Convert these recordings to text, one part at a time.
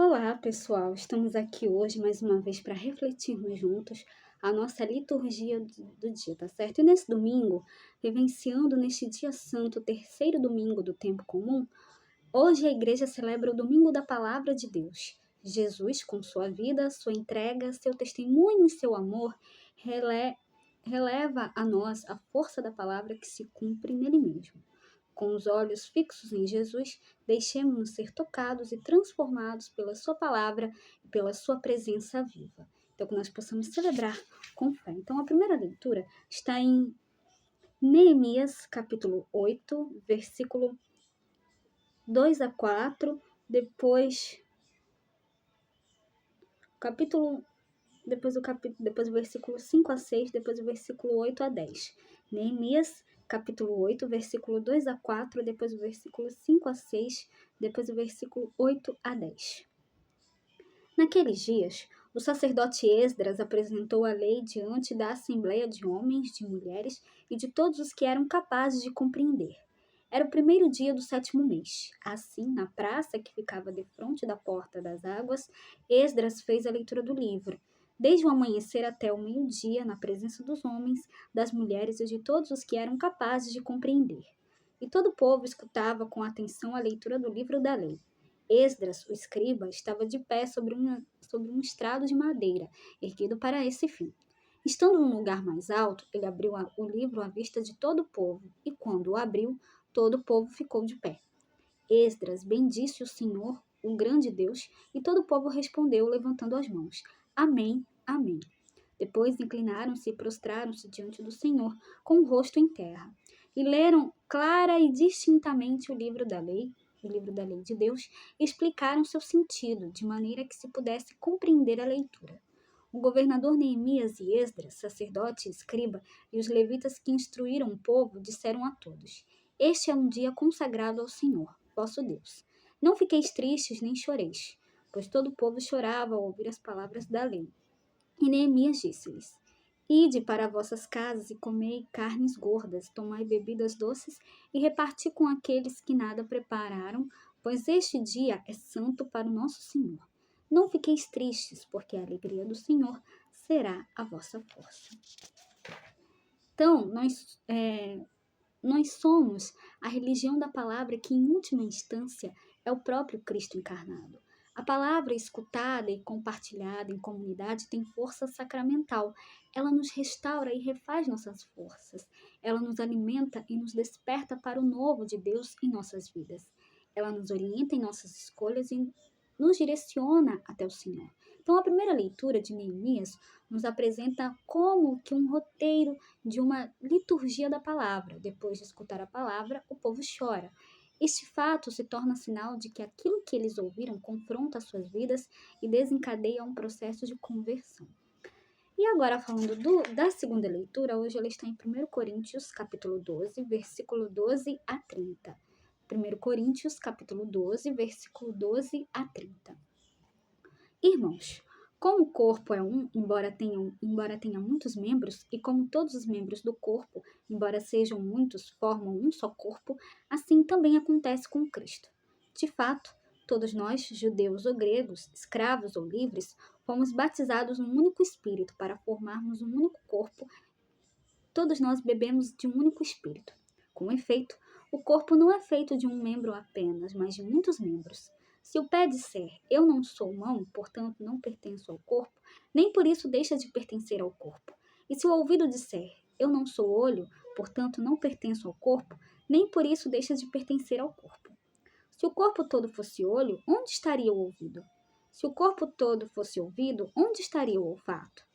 Olá, pessoal! Estamos aqui hoje mais uma vez para refletirmos juntos a nossa liturgia do dia, tá certo? E nesse domingo, vivenciando neste dia santo, o terceiro domingo do tempo comum, hoje a igreja celebra o domingo da Palavra de Deus. Jesus, com sua vida, sua entrega, seu testemunho e seu amor, releva a nós a força da palavra que se cumpre nele mesmo. Com os olhos fixos em Jesus, deixemos-nos ser tocados e transformados pela sua palavra e pela sua presença viva. Então, que nós possamos celebrar com fé. Então, a primeira leitura está em Neemias, capítulo 8, versículo 2 a 4, capítulo depois o versículo 5 a 6, depois o versículo 8 a 10. Neemias, capítulo 8, versículo 2 a 4, depois o versículo 5 a 6, depois o versículo 8 a 10. Naqueles dias, o sacerdote Esdras apresentou a lei diante da assembleia de homens, de mulheres e de todos os que eram capazes de compreender. Era o primeiro dia do 7º mês. Assim, na praça que ficava defronte da porta das águas, Esdras fez a leitura do livro, desde o amanhecer até o meio-dia, na presença dos homens, das mulheres e de todos os que eram capazes de compreender. E todo o povo escutava com atenção a leitura do livro da lei. Esdras, o escriba, estava de pé sobre um estrado de madeira, erguido para esse fim. Estando num lugar mais alto, ele abriu o livro à vista de todo o povo, e quando o abriu, todo o povo ficou de pé. Esdras bendisse o Senhor, o grande Deus, e todo o povo respondeu, levantando as mãos. Amém, amém. Depois inclinaram-se e prostraram-se diante do Senhor, com o rosto em terra, e leram clara e distintamente o livro da lei de Deus, e explicaram seu sentido, de maneira que se pudesse compreender a leitura. O governador Neemias e Esdras, sacerdote e escriba, e os levitas que instruíram o povo, disseram a todos: Este é um dia consagrado ao Senhor, vosso Deus. Não fiqueis tristes nem choreis, pois todo o povo chorava ao ouvir as palavras da lei. E Neemias disse-lhes: Ide para vossas casas e comei carnes gordas, tomai bebidas doces e reparti com aqueles que nada prepararam, pois este dia é santo para o nosso Senhor. Não fiqueis tristes, porque a alegria do Senhor será a vossa força. Então, nós somos a religião da palavra que, em última instância, é o próprio Cristo encarnado. A palavra escutada e compartilhada em comunidade tem força sacramental. Ela nos restaura e refaz nossas forças. Ela nos alimenta e nos desperta para o novo de Deus em nossas vidas. Ela nos orienta em nossas escolhas e nos direciona até o Senhor. Então, a primeira leitura de Neemias nos apresenta como que um roteiro de uma liturgia da palavra. Depois de escutar a palavra, o povo chora. Este fato se torna sinal de que aquilo que eles ouviram confronta as suas vidas e desencadeia um processo de conversão. E agora, falando da segunda leitura, hoje ela está em 1 Coríntios, capítulo 12, versículo 12 a 30. 1 Coríntios, capítulo 12, versículo 12 a 30. Irmãos, como o corpo é um, embora tenha muitos membros, e como todos os membros do corpo, embora sejam muitos, formam um só corpo, assim também acontece com Cristo. De fato, todos nós, judeus ou gregos, escravos ou livres, fomos batizados num único Espírito para formarmos um único corpo. Todos nós bebemos de um único Espírito. Com efeito, o corpo não é feito de um membro apenas, mas de muitos membros. Se o pé disser, eu não sou mão, portanto não pertenço ao corpo, nem por isso deixa de pertencer ao corpo. E se o ouvido disser, eu não sou olho, portanto não pertenço ao corpo, nem por isso deixa de pertencer ao corpo. Se o corpo todo fosse olho, onde estaria o ouvido? Se o corpo todo fosse ouvido, onde estaria o olfato?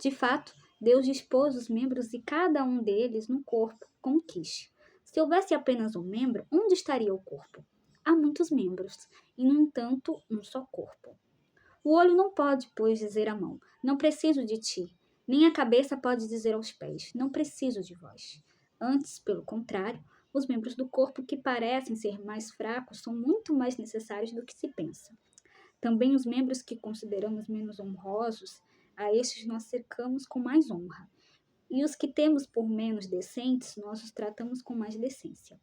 De fato, Deus dispôs os membros de cada um deles no corpo, como quis. Se houvesse apenas um membro, onde estaria o corpo? Há muitos membros, e, no entanto, um só corpo. O olho não pode, pois, dizer à mão, não preciso de ti, nem a cabeça pode dizer aos pés, não preciso de vós. Antes, pelo contrário, os membros do corpo que parecem ser mais fracos são muito mais necessários do que se pensa. Também os membros que consideramos menos honrosos, a estes nós cercamos com mais honra. E os que temos por menos decentes, nós os tratamos com mais decência.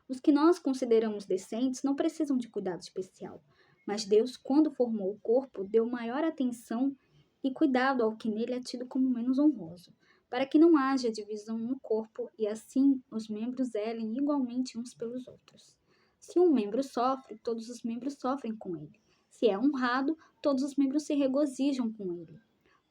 Os que nós consideramos decentes não precisam de cuidado especial, Mas Deus, quando formou o corpo, deu maior atenção e cuidado ao que nele é tido como menos honroso, para que não haja divisão no corpo e assim os membros zelem igualmente uns pelos outros. Se um membro sofre, todos os membros sofrem com ele. Se é honrado, todos os membros se regozijam com ele.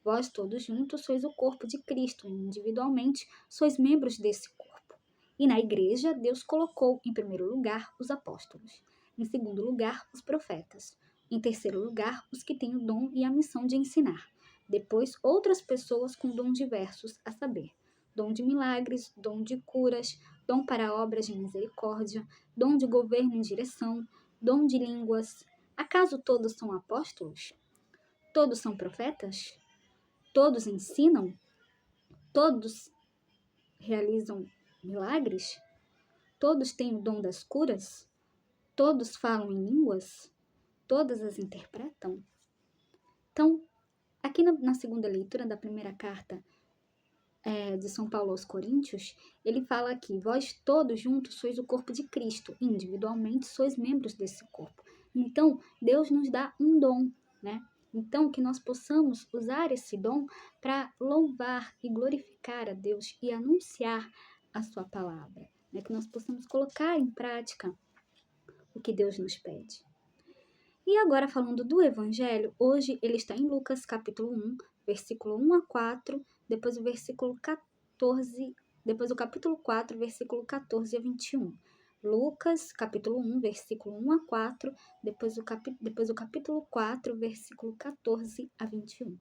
Vós todos juntos sois o corpo de Cristo, e individualmente sois membros desse corpo. E na igreja, Deus colocou, em primeiro lugar, os apóstolos, em segundo lugar, os profetas, em terceiro lugar, os que têm o dom e a missão de ensinar. Depois, outras pessoas com dons diversos, a saber, dom de milagres, dom de curas, dom para obras de misericórdia, dom de governo e direção, dom de línguas. Acaso todos são apóstolos? Todos são profetas? Todos ensinam? Todos realizam milagres? Todos têm o dom das curas? Todos falam em línguas? Todas as interpretam? Então, aqui na segunda leitura da primeira carta de São Paulo aos Coríntios, ele fala aqui: vós todos juntos sois o corpo de Cristo, individualmente sois membros desse corpo. Então, Deus nos dá um dom, né? Então, que nós possamos usar esse dom para louvar e glorificar a Deus e anunciar a sua palavra, né? Que nós possamos colocar em prática o que Deus nos pede. E agora, falando do Evangelho, hoje ele está em Lucas, capítulo 1, versículo 1 a 4, depois o versículo 14, depois o capítulo 4, versículo 14 a 21. Lucas, capítulo 1, versículo 1 a 4, depois o capítulo 4, versículo 14 a 21.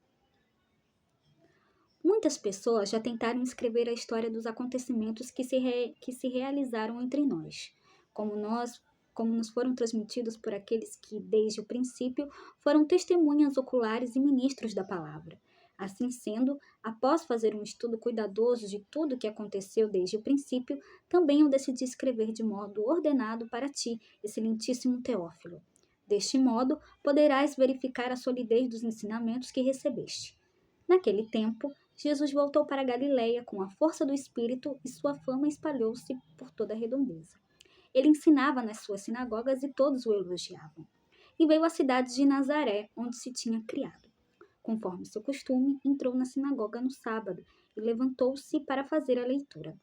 Muitas pessoas já tentaram escrever a história dos acontecimentos que se realizaram entre nós, como nos foram transmitidos por aqueles que, desde o princípio, foram testemunhas oculares e ministros da palavra. Assim sendo, após fazer um estudo cuidadoso de tudo o que aconteceu desde o princípio, também eu decidi escrever de modo ordenado para ti, excelentíssimo Teófilo. Deste modo, poderás verificar a solidez dos ensinamentos que recebeste. Naquele tempo, Jesus voltou para Galiléia com a força do Espírito e sua fama espalhou-se por toda a redondeza. Ele ensinava nas suas sinagogas e todos o elogiavam. E veio à cidade de Nazaré, onde se tinha criado. Conforme seu costume, entrou na sinagoga no sábado e levantou-se para fazer a leitura.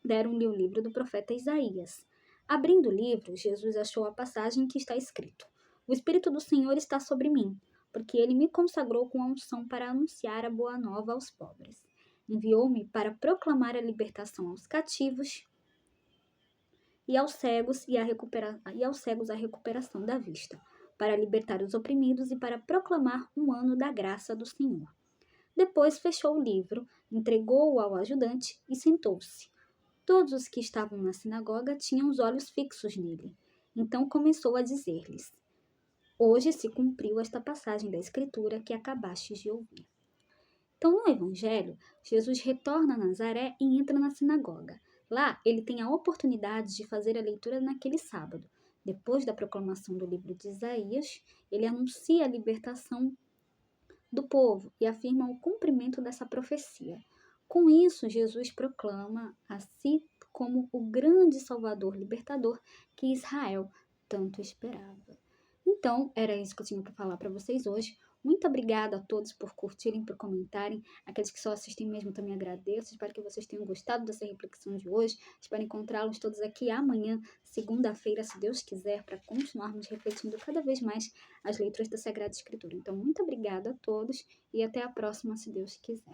Deram-lhe o livro do profeta Isaías. Abrindo o livro, Jesus achou a passagem que está escrito: O Espírito do Senhor está sobre mim, porque ele me consagrou com a unção para anunciar a boa nova aos pobres. Enviou-me para proclamar a libertação aos cativos e aos cegos a recuperação da vista, para libertar os oprimidos e para proclamar um ano da graça do Senhor. Depois fechou o livro, entregou-o ao ajudante e sentou-se. Todos os que estavam na sinagoga tinham os olhos fixos nele. Então começou a dizer-lhes: Hoje se cumpriu esta passagem da Escritura que acabastes de ouvir. Então, no Evangelho, Jesus retorna a Nazaré e entra na sinagoga. Lá, ele tem a oportunidade de fazer a leitura naquele sábado. Depois da proclamação do livro de Isaías, ele anuncia a libertação do povo e afirma o cumprimento dessa profecia. Com isso, Jesus proclama a si como o grande Salvador libertador que Israel tanto esperava. Então, era isso que eu tinha para falar para vocês hoje. Muito obrigada a todos por curtirem, por comentarem. Aqueles que só assistem mesmo também agradeço. Espero que vocês tenham gostado dessa reflexão de hoje. Espero encontrá-los todos aqui amanhã, segunda-feira, se Deus quiser, para continuarmos refletindo cada vez mais as leituras da Sagrada Escritura. Então, muito obrigada a todos e até a próxima, se Deus quiser.